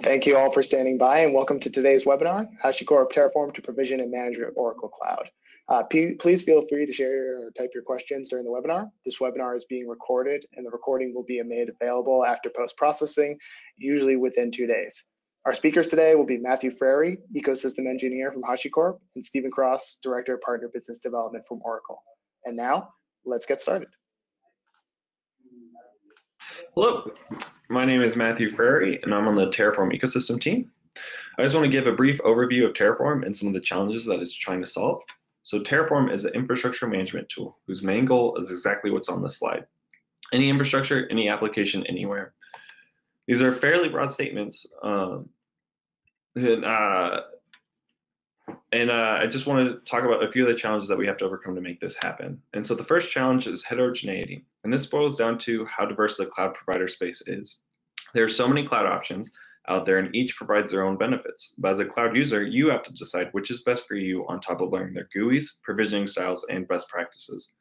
Thank you all for standing by and welcome to today's webinar, HashiCorp Terraform to Provision and Manage your Oracle Cloud. Please feel free to share or type your questions during the webinar. This webinar is being recorded and the recording will be made available after post-processing, usually within 2 days. Our speakers today will be Matthew Frary, Ecosystem Engineer from HashiCorp, and Stephen Cross, Director of Partner Business Development from Oracle. And now, let's get started. Hello, my name is Matthew Frary, and I'm on the Terraform ecosystem team. I just want to give a brief overview of Terraform and some of the challenges that it's trying to solve. So Terraform is an infrastructure management tool whose main goal is exactly what's on this slide. Any infrastructure, any application, anywhere. These are fairly broad statements, and I just want to talk about a few of the challenges that we have to overcome to make this happen. And so the first challenge is heterogeneity. And this boils down to how diverse the cloud provider space is. There are so many cloud options out there and each provides their own benefits. But as a cloud user, you have to decide which is best for you on top of learning their GUIs, provisioning styles, and best practices.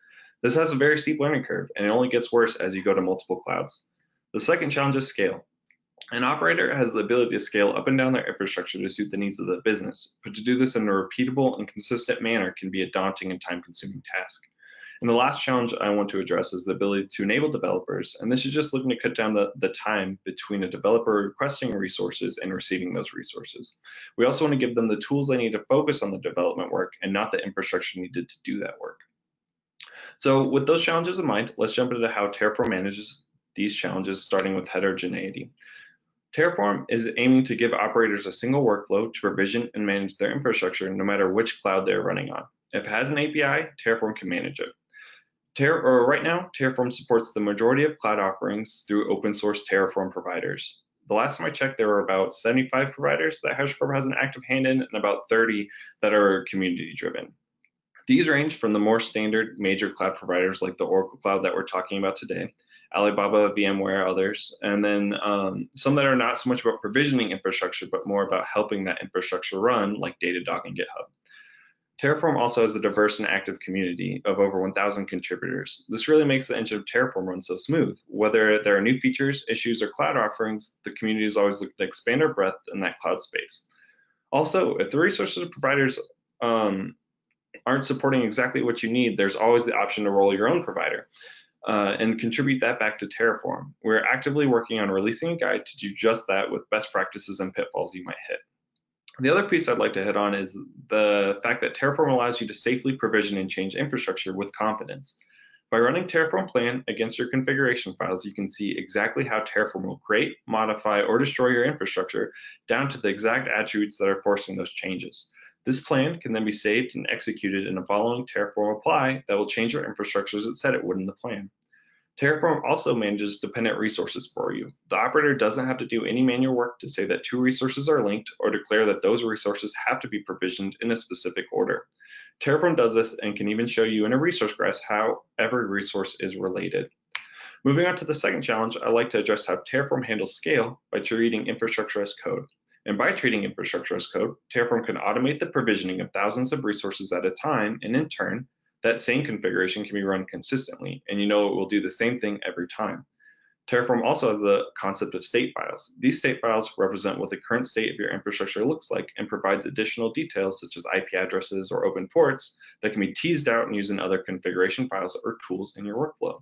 This has a very steep learning curve and it only gets worse as you go to multiple clouds. The second challenge is scale. An operator has the ability to scale up and down their infrastructure to suit the needs of the business, but to do this in a repeatable and consistent manner can be a daunting and time-consuming task. And the last challenge I want to address is the ability to enable developers, and this is just looking to cut down the time between a developer requesting resources and receiving those resources. We also want to give them the tools they need to focus on the development work and not the infrastructure needed to do that work. So with those challenges in mind, let's jump into how Terraform manages these challenges, starting with heterogeneity. Terraform is aiming to give operators a single workflow to provision and manage their infrastructure no matter which cloud they're running on. If it has an API, Terraform can manage it. Right now, Terraform supports the majority of cloud offerings through open source Terraform providers. The last time I checked, there were about 75 providers that HashiCorp has an active hand in and about 30 that are community driven. These range from the more standard major cloud providers like the Oracle Cloud that we're talking about today, Alibaba, VMware, others, and then some that are not so much about provisioning infrastructure, but more about helping that infrastructure run, like Datadog and GitHub. Terraform also has a diverse and active community of over 1,000 contributors. This really makes the engine of Terraform run so smooth. Whether there are new features, issues, or cloud offerings, the community is always looking to expand our breadth in that cloud space. Also, if the resources providers aren't supporting exactly what you need, there's always the option to roll your own provider. And contribute that back to Terraform. We're actively working on releasing a guide to do just that with best practices and pitfalls you might hit. The other piece I'd like to hit on is the fact that Terraform allows you to safely provision and change infrastructure with confidence. By running Terraform plan against your configuration files, you can see exactly how Terraform will create, modify, or destroy your infrastructure down to the exact attributes that are forcing those changes. This plan can then be saved and executed in a following Terraform apply that will change your infrastructure as it said it would in the plan. Terraform also manages dependent resources for you. The operator doesn't have to do any manual work to say that two resources are linked or declare that those resources have to be provisioned in a specific order. Terraform does this and can even show you in a resource graphs how every resource is related. Moving on to the second challenge, I'd like to address how Terraform handles scale by treating infrastructure as code. And by treating infrastructure as code, Terraform can automate the provisioning of thousands of resources at a time, and in turn, that same configuration can be run consistently, and you know it will do the same thing every time. Terraform also has the concept of state files. These state files represent what the current state of your infrastructure looks like and provides additional details such as IP addresses or open ports that can be teased out and used in other configuration files or tools in your workflow.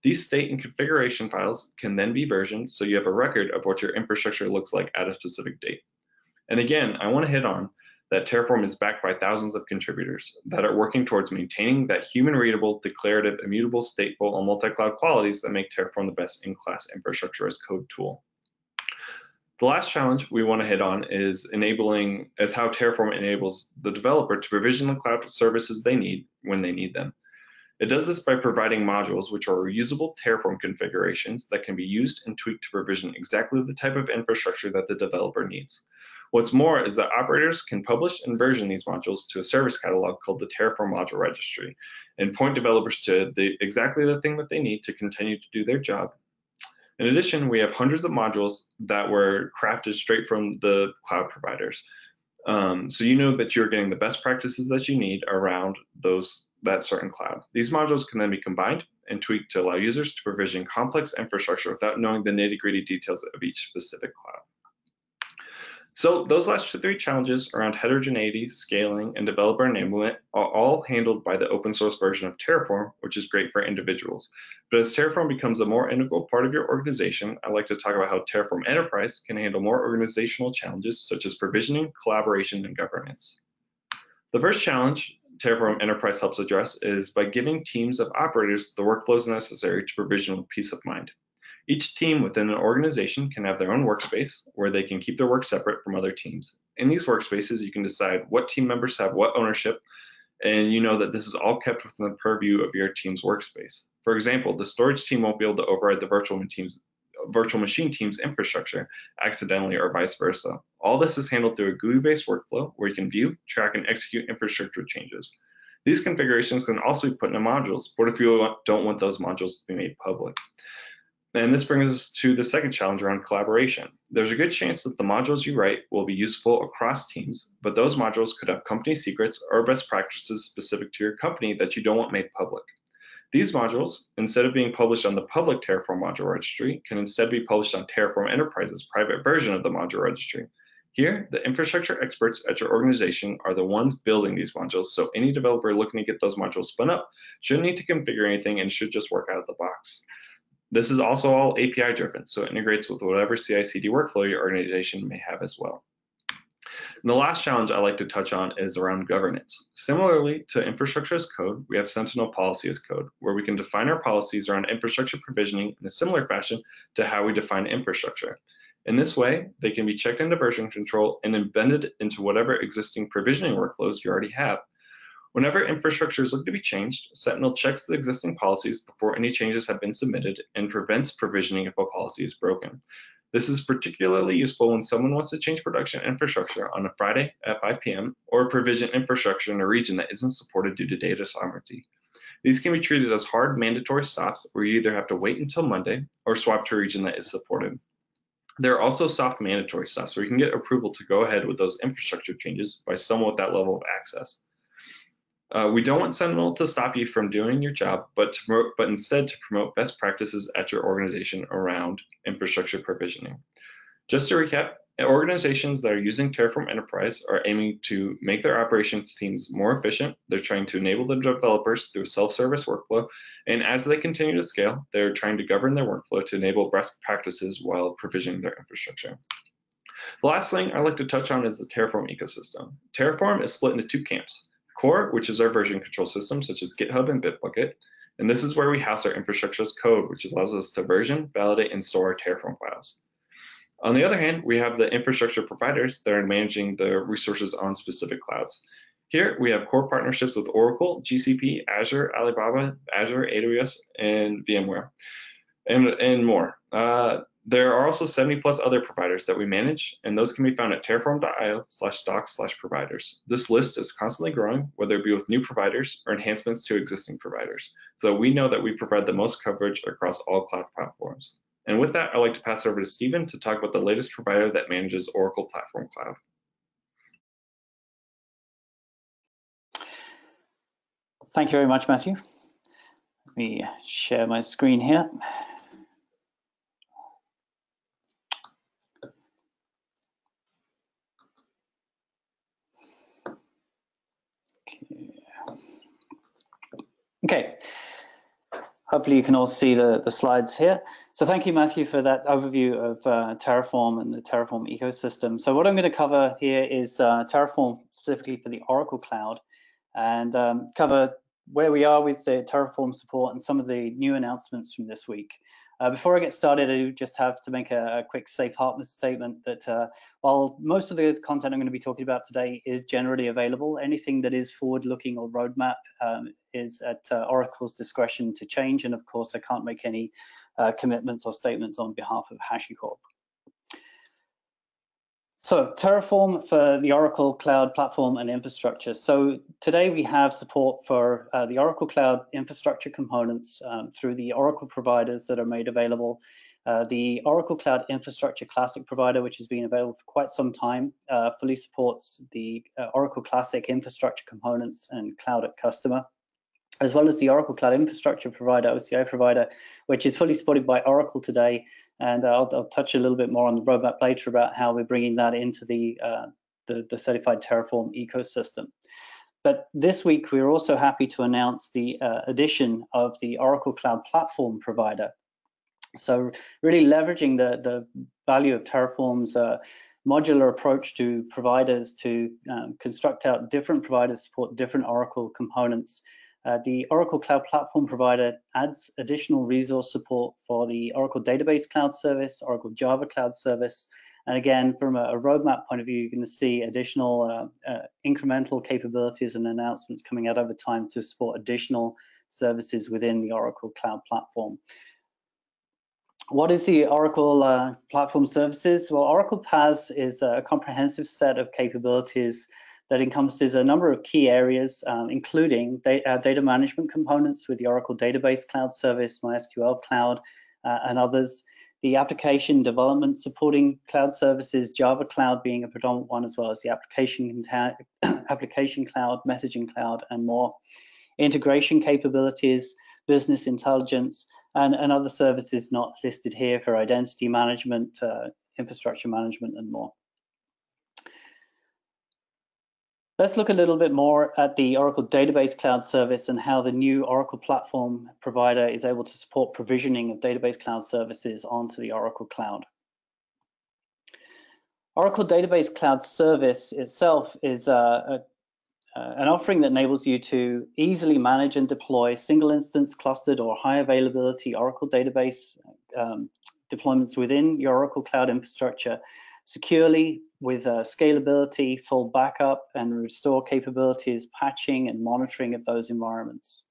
These state and configuration files can then be versioned so you have a record of what your infrastructure looks like at a specific date. And again, I want to hit on that Terraform is backed by thousands of contributors that are working towards maintaining that human-readable, declarative, immutable, stateful, and multi-cloud qualities that make Terraform the best in-class infrastructure as code tool. The last challenge we want to hit on is how Terraform enables the developer to provision the cloud services they need when they need them. It does this by providing modules which are reusable Terraform configurations that can be used and tweaked to provision exactly the type of infrastructure that the developer needs. What's more is that operators can publish and version these modules to a service catalog called the Terraform Module Registry and point developers to exactly the thing that they need to continue to do their job. In addition, we have hundreds of modules that were crafted straight from the cloud providers. So you know that you're getting the best practices that you need around that certain cloud. These modules can then be combined and tweaked to allow users to provision complex infrastructure without knowing the nitty-gritty details of each specific cloud. So those last three challenges around heterogeneity, scaling, and developer enablement are all handled by the open source version of Terraform, which is great for individuals. But as Terraform becomes a more integral part of your organization, I'd like to talk about how Terraform Enterprise can handle more organizational challenges such as provisioning, collaboration, and governance. The first challenge Terraform Enterprise helps address is by giving teams of operators the workflows necessary to provision with peace of mind. Each team within an organization can have their own workspace where they can keep their work separate from other teams. In these workspaces, you can decide what team members have what ownership, and you know that this is all kept within the purview of your team's workspace. For example, the storage team won't be able to override the virtual machine team's infrastructure accidentally or vice versa. All this is handled through a GUI-based workflow where you can view, track, and execute infrastructure changes. These configurations can also be put into modules, but if you don't want those modules to be made public. And this brings us to the second challenge around collaboration. There's a good chance that the modules you write will be useful across teams, but those modules could have company secrets or best practices specific to your company that you don't want made public. These modules, instead of being published on the public Terraform module registry, can instead be published on Terraform Enterprise's private version of the module registry. Here, the infrastructure experts at your organization are the ones building these modules, so any developer looking to get those modules spun up shouldn't need to configure anything and should just work out of the box. This is also all API driven, so it integrates with whatever CI/CD workflow your organization may have as well. And the last challenge I like to touch on is around governance. Similarly to infrastructure as code, we have Sentinel policy as code, where we can define our policies around infrastructure provisioning in a similar fashion to how we define infrastructure. In this way, they can be checked into version control and embedded into whatever existing provisioning workflows you already have. Whenever infrastructure is looking to be changed, Sentinel checks the existing policies before any changes have been submitted and prevents provisioning if a policy is broken. This is particularly useful when someone wants to change production infrastructure on a Friday at 5 p.m. or provision infrastructure in a region that isn't supported due to data sovereignty. These can be treated as hard mandatory stops where you either have to wait until Monday or swap to a region that is supported. There are also soft mandatory stops where you can get approval to go ahead with those infrastructure changes by someone with that level of access. We don't want Sentinel to stop you from doing your job, but instead to promote best practices at your organization around infrastructure provisioning. Just to recap, organizations that are using Terraform Enterprise are aiming to make their operations teams more efficient. They're trying to enable the developers through self-service workflow, and as they continue to scale, they're trying to govern their workflow to enable best practices while provisioning their infrastructure. The last thing I'd like to touch on is the Terraform ecosystem. Terraform is split into two camps. Core, which is our version control system, such as GitHub and Bitbucket. And this is where we house our infrastructure as code, which allows us to version, validate, and store our Terraform files. On the other hand, we have the infrastructure providers that are managing the resources on specific clouds. Here, we have core partnerships with Oracle, GCP, Azure, Alibaba, Azure, AWS, and VMware, and more. There are also 70 plus other providers that we manage, and those can be found at terraform.io/docs/providers. This list is constantly growing, whether it be with new providers or enhancements to existing providers. So we know that we provide the most coverage across all cloud platforms. And with that, I'd like to pass over to Stephen to talk about the latest provider that manages Oracle Platform Cloud. Thank you very much, Matthew. Let me share my screen here. Okay, hopefully you can all see the slides here. So thank you, Matthew, for that overview of Terraform and the Terraform ecosystem. So what I'm going to cover here is Terraform specifically for the Oracle Cloud, and cover where we are with the Terraform support and some of the new announcements from this week. Before I get started, I do just have to make a quick safe harbor statement that while most of the content I'm going to be talking about today is generally available, anything that is forward-looking or roadmap is at Oracle's discretion to change. And of course, I can't make any commitments or statements on behalf of HashiCorp. So Terraform for the Oracle Cloud Platform and Infrastructure. So today we have support for the Oracle Cloud Infrastructure components through the Oracle providers that are made available. The Oracle Cloud Infrastructure Classic provider, which has been available for quite some time, fully supports the Oracle Classic Infrastructure components and Cloud at Customer, as well as the Oracle Cloud Infrastructure provider, OCI provider, which is fully supported by Oracle today, And I'll touch a little bit more on the roadmap later about how we're bringing that into the certified Terraform ecosystem. But this week, we're also happy to announce the addition of the Oracle Cloud Platform provider. So really leveraging the value of Terraform's modular approach to providers to construct out different providers, support different Oracle components. The Oracle Cloud Platform provider adds additional resource support for the Oracle Database Cloud Service, Oracle Java Cloud Service. And again, from a roadmap point of view, you're going to see additional incremental capabilities and announcements coming out over time to support additional services within the Oracle Cloud Platform. What is the Oracle Platform Services? Well, Oracle PaaS is a comprehensive set of capabilities that encompasses a number of key areas, including data management components with the Oracle Database Cloud Service, MySQL Cloud, and others. The application development supporting cloud services, Java Cloud being a predominant one, as well as the application cloud, messaging cloud, and more. Integration capabilities, business intelligence, and other services not listed here for identity management, infrastructure management, and more. Let's look a little bit more at the Oracle Database Cloud Service and how the new Oracle Platform provider is able to support provisioning of database cloud services onto the Oracle Cloud. Oracle Database Cloud Service itself is an offering that enables you to easily manage and deploy single instance, clustered, or high availability Oracle database deployments within your Oracle Cloud infrastructure securely with scalability, full backup and restore capabilities, patching and monitoring of those environments.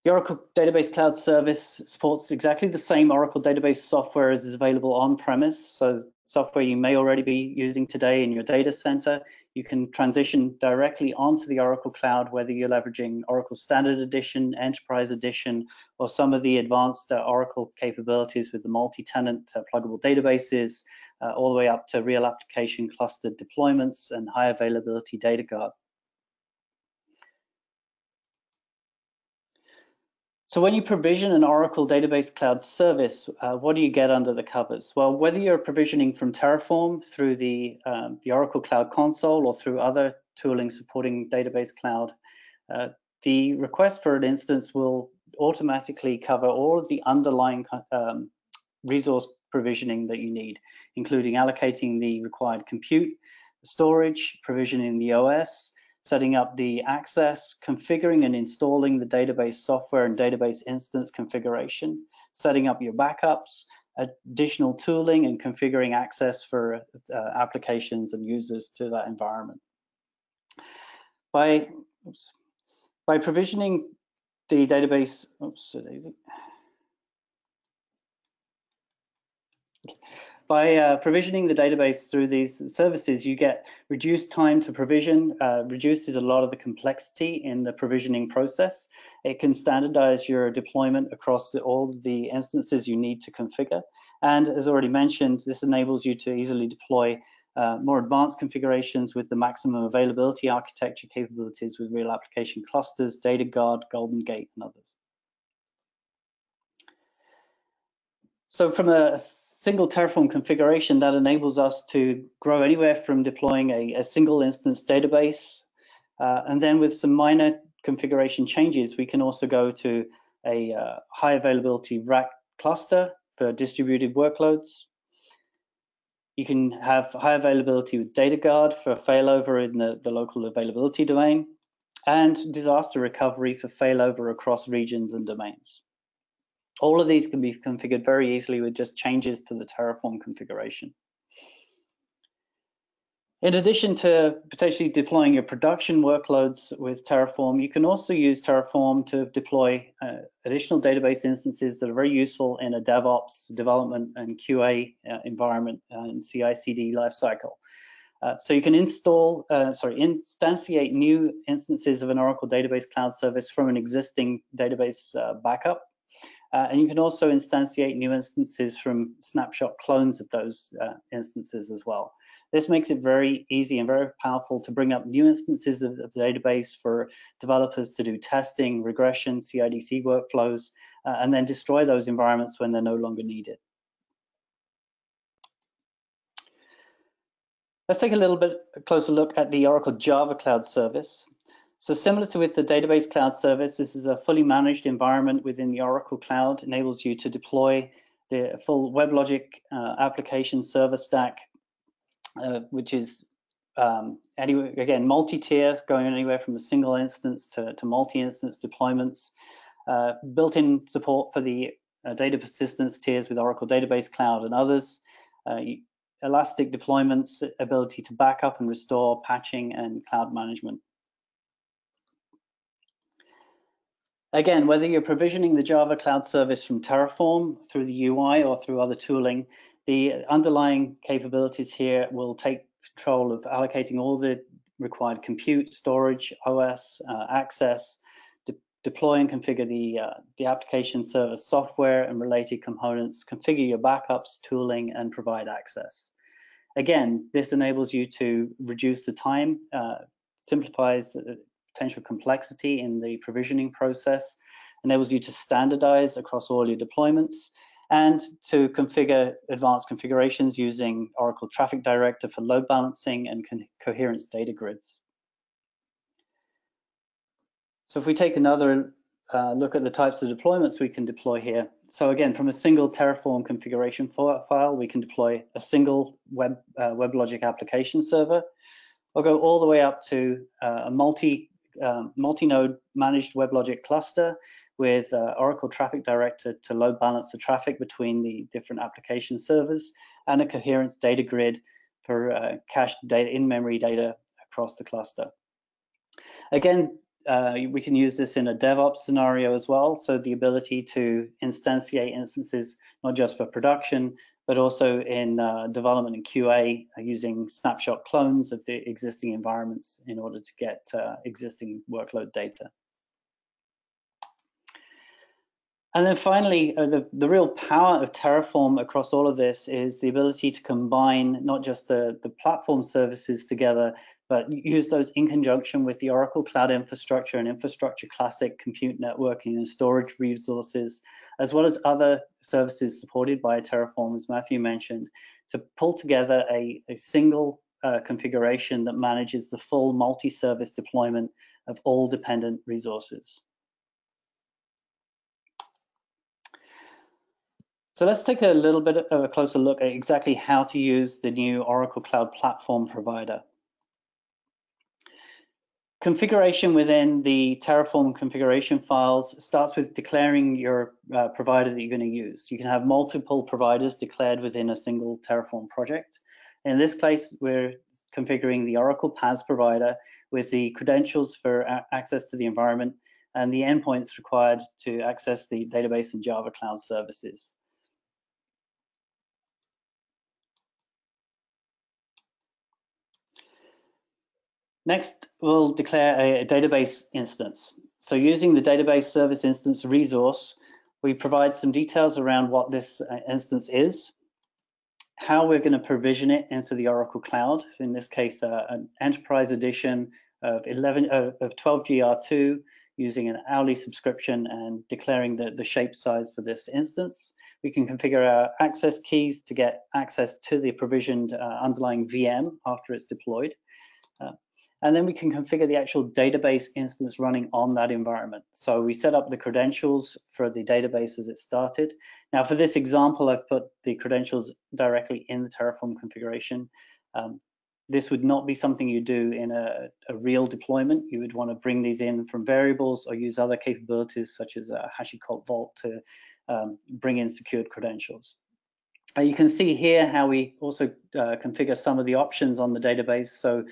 The Oracle Database Cloud Service supports exactly the same Oracle database software as is available on-premise. So software you may already be using today in your data center. You can transition directly onto the Oracle Cloud, whether you're leveraging Oracle Standard Edition, Enterprise Edition, or some of the advanced Oracle capabilities with the multi-tenant pluggable databases, all the way up to real application clustered deployments and high availability data guard. So when you provision an Oracle Database Cloud Service, what do you get under the covers? Well, whether you're provisioning from Terraform through the Oracle Cloud Console or through other tooling supporting Database Cloud, the request for an instance will automatically cover all of the underlying resource provisioning that you need, including allocating the required compute, storage, provisioning the OS, setting up the access, configuring and installing the database software and database instance configuration, setting up your backups, additional tooling, and configuring access for applications and users to that environment. By provisioning the database, By provisioning the database through these services, you get reduced time to provision, reduces a lot of the complexity in the provisioning process. It can standardize your deployment across all the instances you need to configure. And as already mentioned, this enables you to easily deploy more advanced configurations with the maximum availability architecture capabilities with real application clusters, Data Guard, Golden Gate, and others. So from a single Terraform configuration, that enables us to grow anywhere from deploying a single instance database. And then with some minor configuration changes, we can also go to a high availability rack cluster for distributed workloads. You can have high availability with Data Guard for failover in the local availability domain, and disaster recovery for failover across regions and domains. All of these can be configured very easily with just changes to the Terraform configuration. In addition to potentially deploying your production workloads with Terraform, you can also use Terraform to deploy additional database instances that are very useful in a DevOps development and QA environment and CI/CD lifecycle. So you can instantiate new instances of an Oracle Database Cloud Service from an existing database backup. And you can also instantiate new instances from snapshot clones of those instances as well. This makes it very easy and very powerful to bring up new instances of the database for developers to do testing, regression, CI/CD workflows, and then destroy those environments when they're no longer needed. Let's take a little bit closer look at the Oracle Java Cloud Service. So similar to with the database cloud service, this is a fully managed environment within the Oracle Cloud. Enables you to deploy the full WebLogic application server stack, which is anyway, again, multi-tier, going anywhere from a single instance to multi-instance deployments. Built-in support for the data persistence tiers with Oracle Database Cloud and others. Elastic deployments, ability to backup and restore, patching, and cloud management. Again, whether you're provisioning the Java Cloud Service from Terraform through the UI or through other tooling, the underlying capabilities here will take control of allocating all the required compute, storage, OS, access, deploy and configure the application server software and related components, configure your backups, tooling, and provide access. Again, this enables you to reduce the time, simplifies potential complexity in the provisioning process, enables you to standardize across all your deployments, and to configure advanced configurations using Oracle Traffic Director for load balancing and coherence data grids. So if we take another look at the types of deployments we can deploy here. So again, from a single Terraform configuration file, we can deploy a single WebLogic application server, or go all the way up to a multi-node managed WebLogic cluster with Oracle Traffic Director to load balance the traffic between the different application servers, and a coherence data grid for cached data, in-memory data across the cluster. Again, we can use this in a DevOps scenario as well, so the ability to instantiate instances not just for production, but also in development and QA using snapshot clones of the existing environments in order to get existing workload data. And then finally, the real power of Terraform across all of this is the ability to combine not just the platform services together, but use those in conjunction with the Oracle Cloud Infrastructure and Infrastructure Classic compute networking and storage resources, as well as other services supported by Terraform, as Matthew mentioned, to pull together a single configuration that manages the full multi-service deployment of all dependent resources. So let's take a little bit of a closer look at exactly how to use the new Oracle Cloud Platform provider. Configuration within the Terraform configuration files starts with declaring your provider that you're going to use. You can have multiple providers declared within a single Terraform project. In this case, we're configuring the Oracle PaaS provider with the credentials for access to the environment and the endpoints required to access the database and Java Cloud services. Next, we'll declare a database instance. So using the database service instance resource, we provide some details around what this instance is, how we're going to provision it into the Oracle Cloud. So in this case, an enterprise edition of 12GR2 using an hourly subscription and declaring the shape size for this instance. We can configure our access keys to get access to the provisioned underlying VM after it's deployed. And then we can configure the actual database instance running on that environment. So we set up the credentials for the database as it started. Now for this example, I've put the credentials directly in the Terraform configuration. This would not be something you do in a real deployment. You would want to bring these in from variables or use other capabilities such as HashiCorp Vault to bring in secured credentials. You can see here how we also configure some of the options on the database. So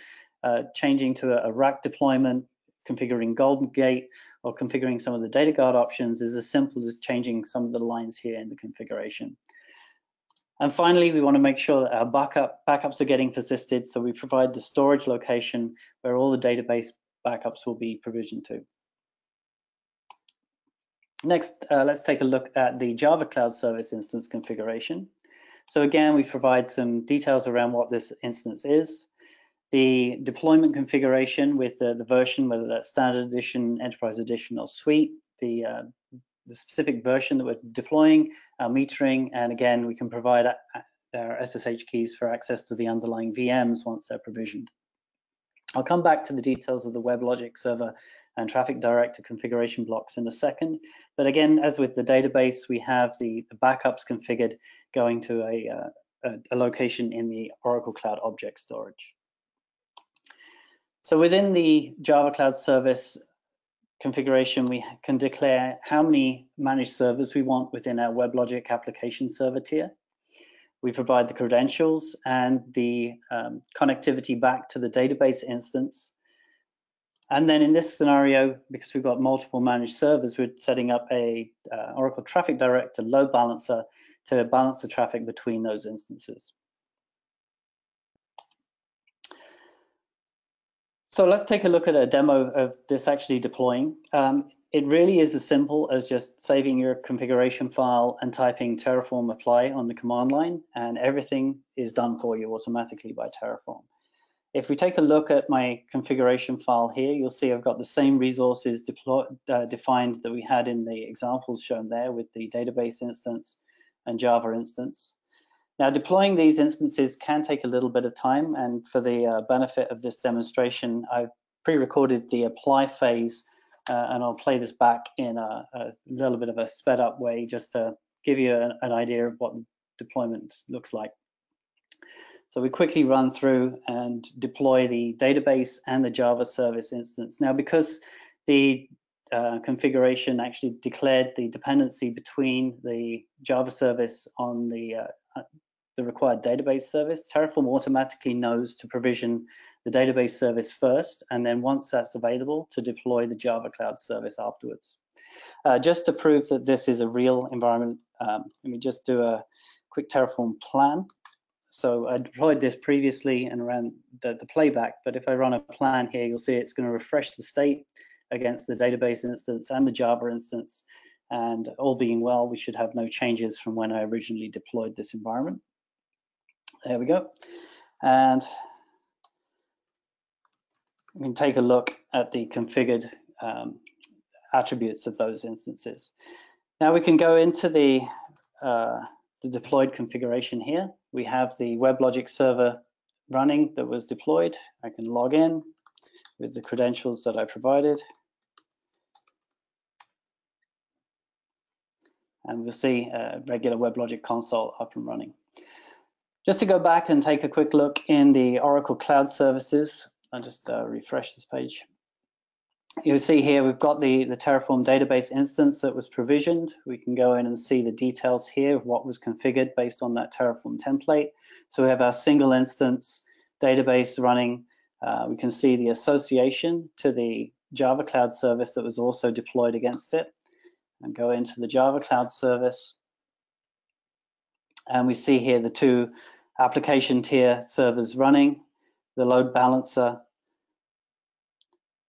changing to a rack deployment, configuring Golden Gate, or configuring some of the data guard options is as simple as changing some of the lines here in the configuration. And finally, we want to make sure that our backups are getting persisted, so we provide the storage location where all the database backups will be provisioned to. Next, let's take a look at the Java Cloud Service instance configuration. So again, we provide some details around what this instance is, the deployment configuration with the version, whether that's Standard Edition, Enterprise Edition, or Suite, the specific version that we're deploying, our metering, and again, we can provide our SSH keys for access to the underlying VMs once they're provisioned. I'll come back to the details of the WebLogic server and traffic director configuration blocks in a second. But again, as with the database, we have the backups configured going to a location in the Oracle Cloud Object Storage. So within the Java Cloud Service configuration, we can declare how many managed servers we want within our WebLogic application server tier. We provide the credentials and the connectivity back to the database instance. And then in this scenario, because we've got multiple managed servers, we're setting up a Oracle Traffic Director load balancer to balance the traffic between those instances. So let's take a look at a demo of this actually deploying. It really is as simple as just saving your configuration file and typing Terraform apply on the command line, and everything is done for you automatically by Terraform. If we take a look at my configuration file here, you'll see I've got the same resources defined that we had in the examples shown there with the database instance and Java instance. Now, deploying these instances can take a little bit of time, and for the benefit of this demonstration, I've pre-recorded the apply phase, and I'll play this back in a little bit of a sped up way just to give you an idea of what the deployment looks like. So we quickly run through and deploy the database and the Java service instance. Now, because the configuration actually declared the dependency between the Java service on the required database service, Terraform automatically knows to provision the database service first, and then once that's available, to deploy the Java Cloud Service afterwards. Just to prove that this is a real environment, let me just do a quick Terraform plan. So I deployed this previously and ran the playback, but if I run a plan here, you'll see it's going to refresh the state against the database instance and the Java instance, and all being well, we should have no changes from when I originally deployed this environment. There we go. And we can take a look at the configured attributes of those instances. Now we can go into the deployed configuration here. We have the WebLogic server running that was deployed. I can log in with the credentials that I provided. And we'll see a regular WebLogic console up and running. Just to go back and take a quick look in the Oracle Cloud Services, I'll just refresh this page. You'll see here we've got the Terraform database instance that was provisioned. We can go in and see the details here of what was configured based on that Terraform template. So we have our single instance database running. We can see the association to the Java Cloud Service that was also deployed against it. And go into the Java Cloud Service. And we see here the two application tier servers running, the load balancer,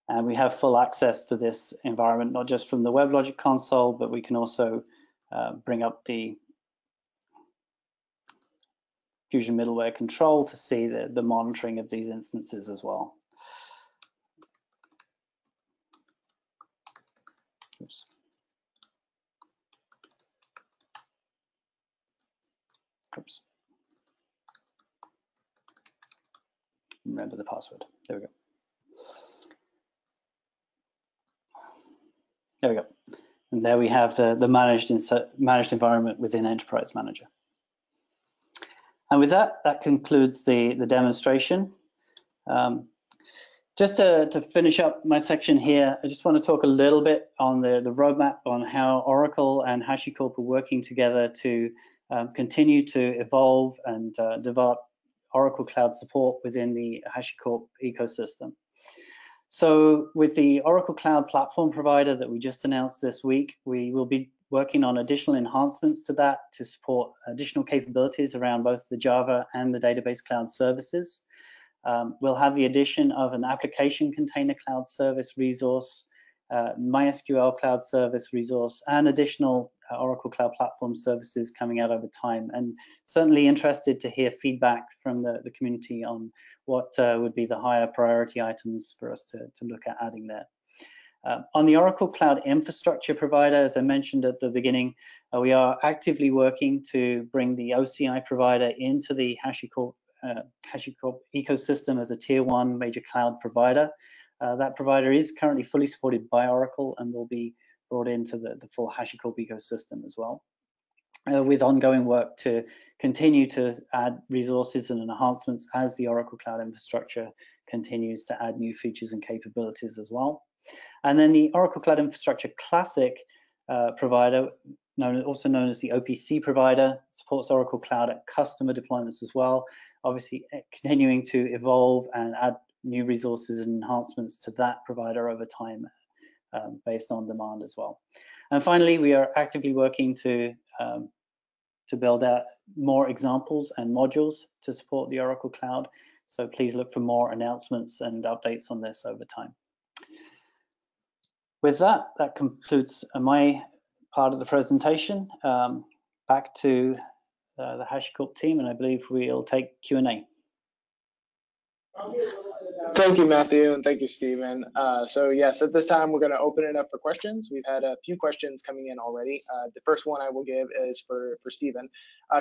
and we have full access to this environment, not just from the WebLogic console, but we can also bring up the Fusion middleware control to see the monitoring of these instances as well. Oops. Oops. Remember the password. There we go. There we go. And there we have the managed environment within Enterprise Manager. And with that, that concludes the demonstration. Just to finish up my section here, I just want to talk a little bit on the roadmap on how Oracle and HashiCorp are working together to continue to evolve and develop Oracle Cloud support within the HashiCorp ecosystem. So with the Oracle Cloud Platform provider that we just announced this week, we will be working on additional enhancements to that to support additional capabilities around both the Java and the database cloud services. We'll have the addition of an application container cloud service resource MySQL Cloud Service resource, and additional Oracle Cloud Platform services coming out over time. And certainly interested to hear feedback from the community on what would be the higher priority items for us to look at adding there. On the Oracle Cloud Infrastructure provider, as I mentioned at the beginning, we are actively working to bring the OCI provider into the HashiCorp ecosystem as a tier 1 major cloud provider. That provider is currently fully supported by Oracle and will be brought into the full HashiCorp ecosystem as well, with ongoing work to continue to add resources and enhancements as the Oracle Cloud Infrastructure continues to add new features and capabilities as well. And then the Oracle Cloud Infrastructure Classic provider, also known as the OPC provider, supports Oracle Cloud at customer deployments as well, obviously continuing to evolve and add new resources and enhancements to that provider over time based on demand as well. And finally, we are actively working to build out more examples and modules to support the Oracle Cloud. So please look for more announcements and updates on this over time. With that, that concludes my part of the presentation. Back to the HashiCorp team, and I believe we'll take Q&A. Thank you, Matthew, and thank you, Stephen. So yes, at this time, we're going to open it up for questions. We've had a few questions coming in already. The first one I will give is for Stephen.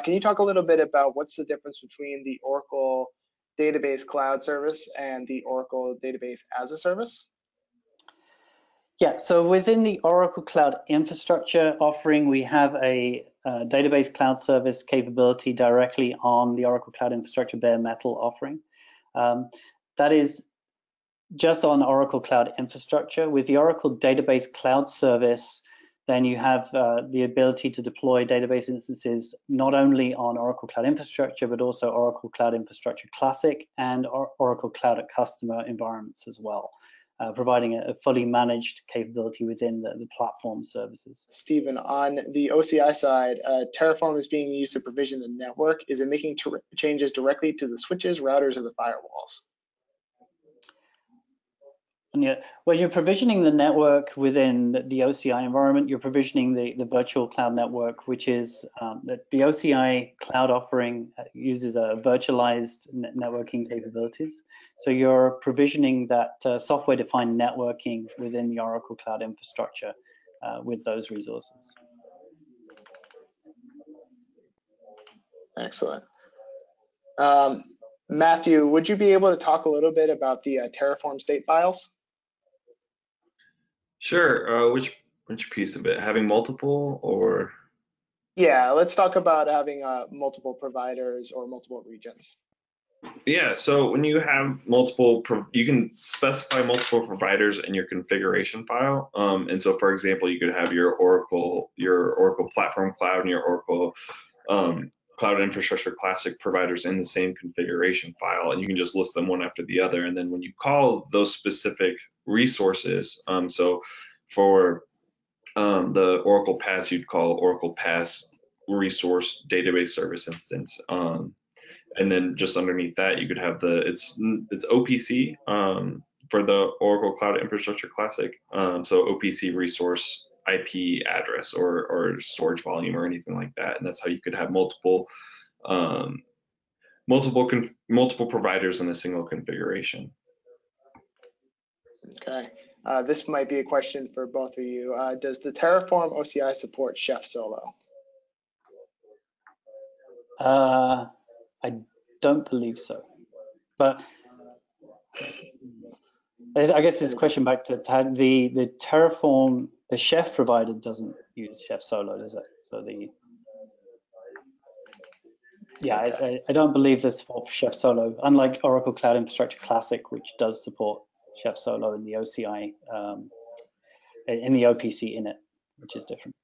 Can you talk a little bit about what's the difference between the Oracle Database Cloud Service and the Oracle Database as a Service? Yeah, so within the Oracle Cloud Infrastructure offering, we have a database cloud service capability directly on the Oracle Cloud Infrastructure bare metal offering. That is just on Oracle Cloud Infrastructure. With the Oracle Database Cloud Service, then you have the ability to deploy database instances not only on Oracle Cloud Infrastructure, but also Oracle Cloud Infrastructure Classic and Oracle Cloud at Customer environments as well, providing a fully managed capability within the platform services. Stephen, on the OCI side, Terraform is being used to provision the network. Is it making changes directly to the switches, routers, or the firewalls? Yeah, when you're provisioning the network within the OCI environment, you're provisioning the virtual cloud network, which is the OCI cloud offering uses a virtualized networking capabilities. So you're provisioning that software-defined networking within the Oracle Cloud Infrastructure with those resources. Excellent. Matthew, would you be able to talk a little bit about the Terraform state files? Sure. Which piece of it? Having multiple, or? Yeah, let's talk about having multiple providers or multiple regions. Yeah, so when you have multiple, you can specify multiple providers in your configuration file. And so, for example, you could have your Oracle Platform Cloud and your Oracle Cloud Infrastructure Classic providers in the same configuration file, and you can just list them one after the other. And then when you call those specific resources, so for the Oracle PaaS, you'd call Oracle PaaS Resource Database Service Instance. And then just underneath that, you could have it's OPC for the Oracle Cloud Infrastructure Classic. So OPC resource IP address or storage volume or anything like that. And that's how you could have multiple providers in a single configuration. Okay. This might be a question for both of you. Does the Terraform OCI support Chef Solo? I don't believe so, but I guess this question back to the Terraform, the Chef provider doesn't use Chef Solo, does it? So I don't believe this for Chef Solo, unlike Oracle Cloud Infrastructure Classic, which does support Chef Solo in the OCI, in the OPC in it, which is different.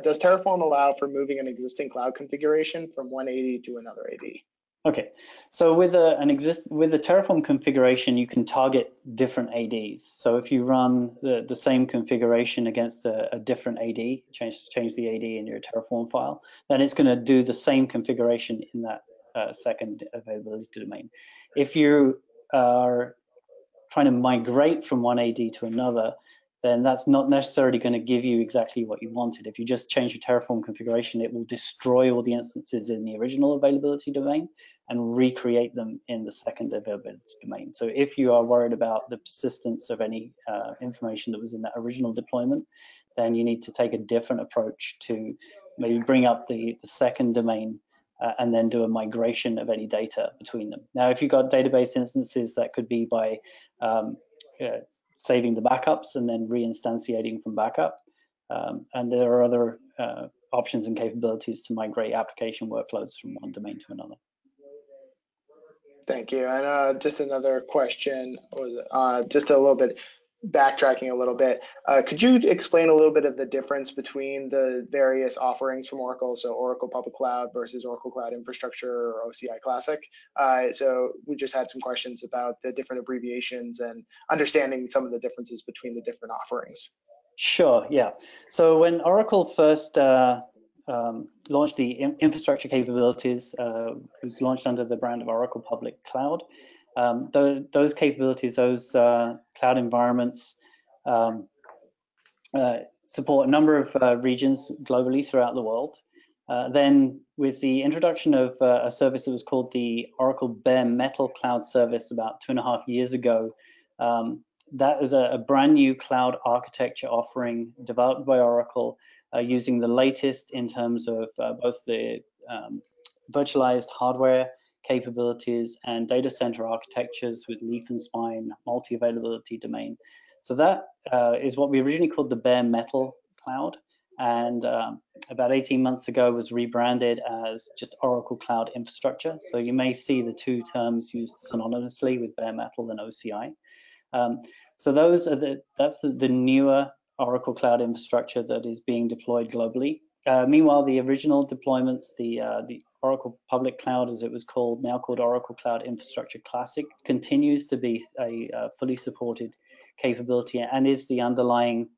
Does Terraform allow for moving an existing cloud configuration from one AD to another AD? Okay, so with the Terraform configuration, you can target different ADs. So if you run the same configuration against a different AD, change the AD in your Terraform file, then it's going to do the same configuration in that second availability domain. If you are trying to migrate from one AD to another, then that's not necessarily going to give you exactly what you wanted. If you just change your Terraform configuration, it will destroy all the instances in the original availability domain and recreate them in the second availability domain. So if you are worried about the persistence of any information that was in that original deployment, then you need to take a different approach to maybe bring up the second domain and then do a migration of any data between them. Now, if you've got database instances, that could be by saving the backups and then reinstantiating from backup. And there are other options and capabilities to migrate application workloads from one domain to another. Thank you. And just another question, just a little bit, backtracking a little bit. Could you explain a little bit of the difference between the various offerings from Oracle, so Oracle Public Cloud versus Oracle Cloud Infrastructure or OCI Classic? So we just had some questions about the different abbreviations and understanding some of the differences between the different offerings. Sure, yeah. So when Oracle first launched the infrastructure capabilities, it was launched under the brand of Oracle Public Cloud. Those capabilities, those cloud environments support a number of regions globally throughout the world. Then with the introduction of a service that was called the Oracle Bare Metal Cloud Service about 2.5 years ago, that is a brand new cloud architecture offering developed by Oracle using the latest in terms of both the virtualized hardware capabilities and data center architectures with leaf and spine, multi-availability domain. So that is what we originally called the Bare Metal Cloud, and about 18 months ago was rebranded as just Oracle Cloud Infrastructure. So you may see the two terms used synonymously with Bare Metal and OCI. So those are that's the newer Oracle Cloud Infrastructure that is being deployed globally. Meanwhile, the original deployments, the Oracle Public Cloud, as it was called, now called Oracle Cloud Infrastructure Classic, continues to be a fully supported capability and is the underlying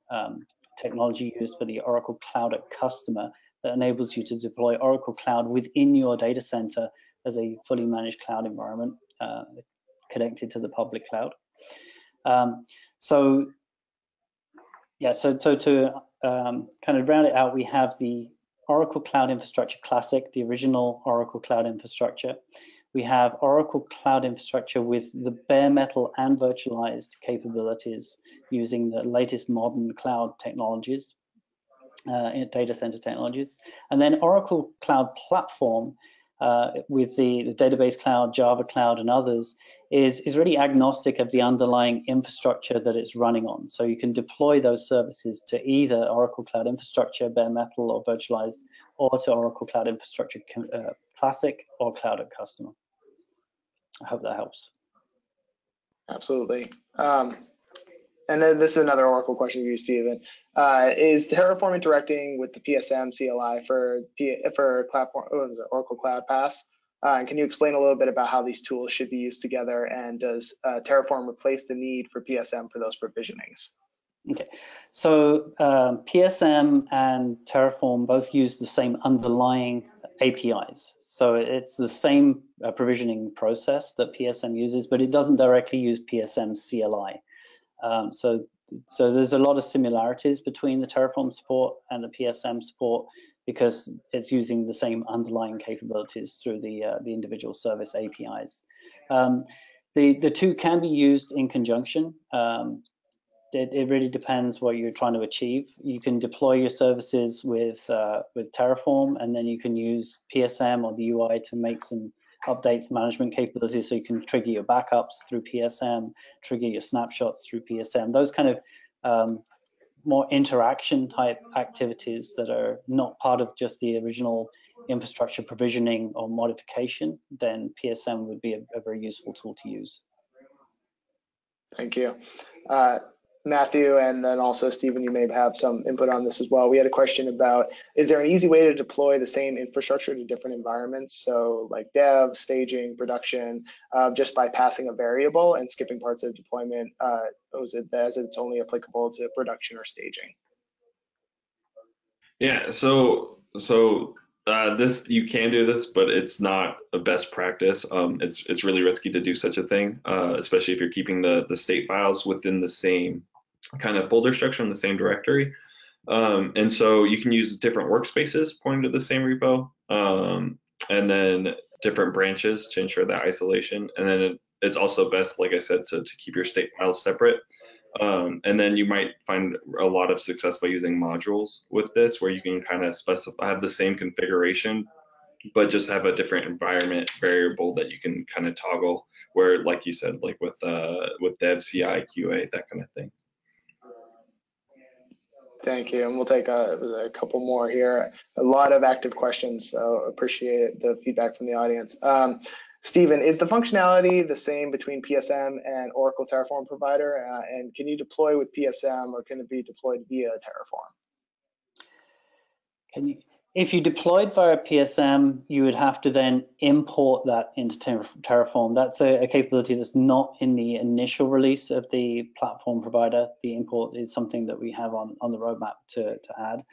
technology used for the Oracle Cloud at Customer that enables you to deploy Oracle Cloud within your data center as a fully managed cloud environment connected to the public cloud. So to kind of round it out, we have the Oracle Cloud Infrastructure Classic, the original Oracle Cloud Infrastructure. We have Oracle Cloud Infrastructure with the bare metal and virtualized capabilities using the latest modern cloud technologies, data center technologies. And then Oracle Cloud Platform with the database cloud, Java cloud, and others is really agnostic of the underlying infrastructure that it's running on. So you can deploy those services to either Oracle Cloud Infrastructure, bare metal or virtualized, or to Oracle Cloud Infrastructure Classic or Cloud at Customer. I hope that helps. Absolutely. And then this is another Oracle question for you, Stephen. Is Terraform interacting with the PSM CLI for Oracle Cloud Pass? And can you explain a little bit about how these tools should be used together? And does Terraform replace the need for PSM for those provisionings? Okay, so PSM and Terraform both use the same underlying APIs. So it's the same provisioning process that PSM uses, but it doesn't directly use PSM CLI. So there's a lot of similarities between the Terraform support and the PSM support because it's using the same underlying capabilities through the individual service APIs. The two can be used in conjunction. It really depends what you're trying to achieve. You can deploy your services with Terraform, and then you can use PSM or the UI to make some updates, management capabilities, so you can trigger your backups through PSM, trigger your snapshots through PSM. Those kind of more interaction type activities that are not part of just the original infrastructure provisioning or modification, then PSM would be a very useful tool to use. Thank you. Matthew, and then also Stephen, you may have some input on this as well. We had a question about, is there an easy way to deploy the same infrastructure to different environments? So like dev, staging, production, just by passing a variable and skipping parts of deployment, as it's only applicable to production or staging? Yeah, so You can do this, but it's not a best practice. It's really risky to do such a thing, especially if you're keeping the state files within the same kind of folder structure in the same directory. And so you can use different workspaces pointing to the same repo, and then different branches to ensure that isolation. And then it's also best, like I said, to keep your state files separate. And then you might find a lot of success by using modules with this, where you can kind of have the same configuration, but just have a different environment variable that you can kind of toggle, where, like you said, like with dev, CI, QA, that kind of thing. Thank you, and we'll take a couple more here. A lot of active questions, so appreciate the feedback from the audience. Stephen, is the functionality the same between PSM and Oracle Terraform provider? And can you deploy with PSM, or can it be deployed via Terraform? If you deployed via PSM, you would have to then import that into Terraform. That's a capability that's not in the initial release of the platform provider. The import is something that we have on the roadmap to add.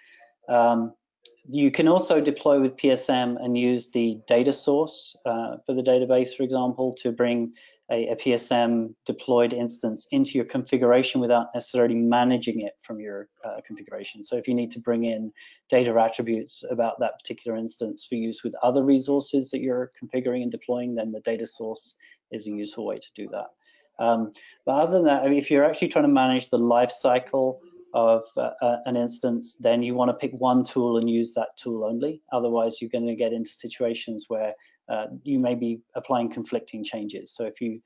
You can also deploy with PSM and use the data source for the database, for example, to bring a PSM deployed instance into your configuration without necessarily managing it from your configuration. So if you need to bring in data attributes about that particular instance for use with other resources that you're configuring and deploying, then the data source is a useful way to do that. But other than that, I mean, if you're actually trying to manage the life cycle of an instance, then you want to pick one tool and use that tool only. Otherwise, you're going to get into situations where you may be applying conflicting changes. So if you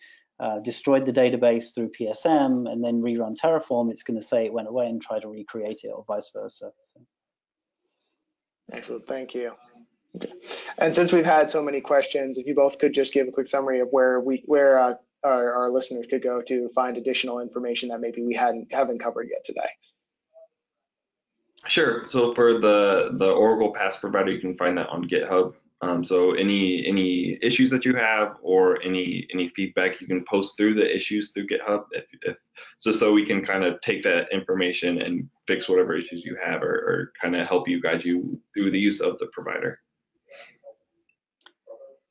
destroyed the database through PSM and then rerun Terraform, it's going to say it went away and try to recreate it, or vice versa. So. Excellent, thank you. Okay. And since we've had so many questions, if you both could just give a quick summary of where our listeners could go to find additional information that maybe we haven't covered yet today. Sure. So for the Oracle Pass provider, you can find that on GitHub. So any issues that you have, or any feedback, you can post through the issues through GitHub, so we can kind of take that information and fix whatever issues you have, or kind of help you, guide you through the use of the provider.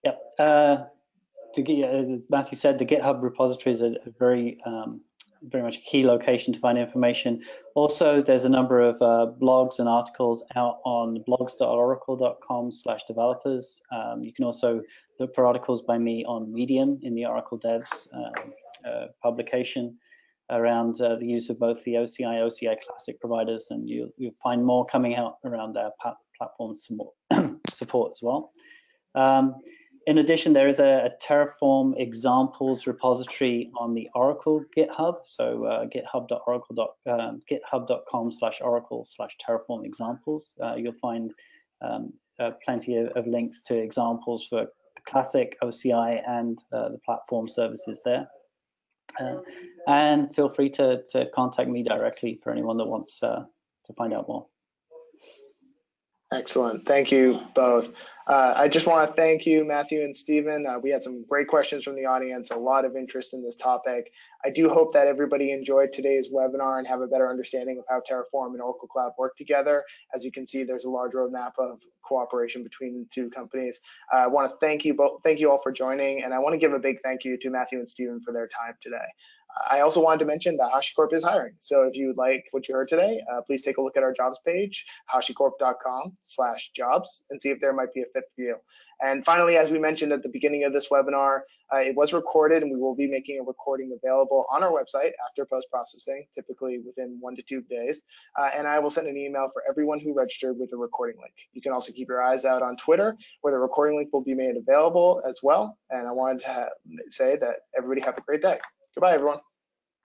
Yep. As Matthew said, the GitHub repository is a very much a key location to find information. Also, there's a number of blogs and articles out on blogs.oracle.com/developers. You can also look for articles by me on Medium in the Oracle Devs publication around the use of both the OCI Classic providers, and you'll find more coming out around our platform support as well. In addition, there is a Terraform examples repository on the Oracle GitHub. So github.com/oracle/terraform examples. You'll find plenty of links to examples for Classic, OCI, and the platform services there. And feel free to contact me directly for anyone that wants to find out more. Excellent. Thank you both. I just want to thank you, Matthew and Stephen. We had some great questions from the audience, a lot of interest in this topic. I do hope that everybody enjoyed today's webinar and have a better understanding of how Terraform and Oracle Cloud work together. As you can see, there's a large roadmap of cooperation between the two companies. I want to thank you both. Thank you all for joining, and I want to give a big thank you to Matthew and Stephen for their time today. I also wanted to mention that HashiCorp is hiring. So if you like what you heard today, please take a look at our jobs page, hashicorp.com/jobs, and see if there might be a fit for you. And finally, as we mentioned at the beginning of this webinar, it was recorded, and we will be making a recording available on our website after post-processing, typically within 1 to 2 days. And I will send an email for everyone who registered with a recording link. You can also keep your eyes out on Twitter, where the recording link will be made available as well. And I wanted to say that everybody have a great day. Goodbye, everyone.